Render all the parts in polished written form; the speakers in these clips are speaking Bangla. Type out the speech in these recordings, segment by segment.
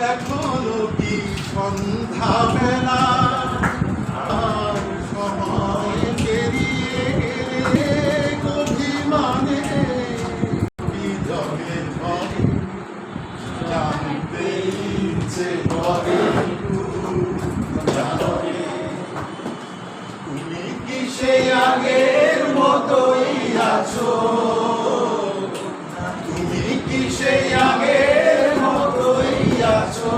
এখনো কি সন্ধ্যা বেলা আর সময় পেরিয়ে গেলে অভিমানে বিজয়ের ভয়ে জানতে ইচ্ছে করে তুমি কি সেই আগের মতোই আছো? তুমি কি সেই আগের মতোই আছো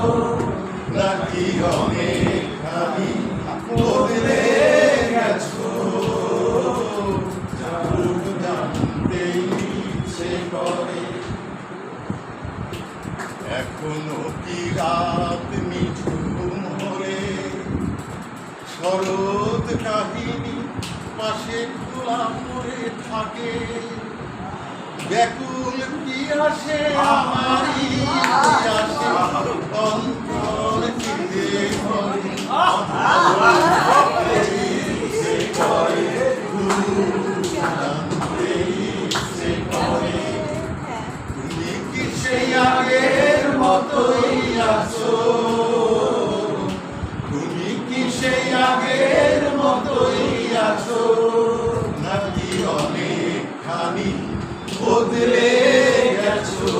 নাকি অনেকখানি বদলে গেছো? জানতে ইচ্ছে করে এখনো কি রাত নিঝুম হলে শরৎ কাহিনী পাশে খোলা পড়ে থাকে? ব্যাকুল পিয়াসে আমারই পিয়াসে অন্তর চিরে ভরে জানতে ইচ্ছে করে তুমি কি সেই আগের মতোই আছো? তুমি কি সেই আগের মতোই আছো নাকি অনেকখানি বদলে গেছো?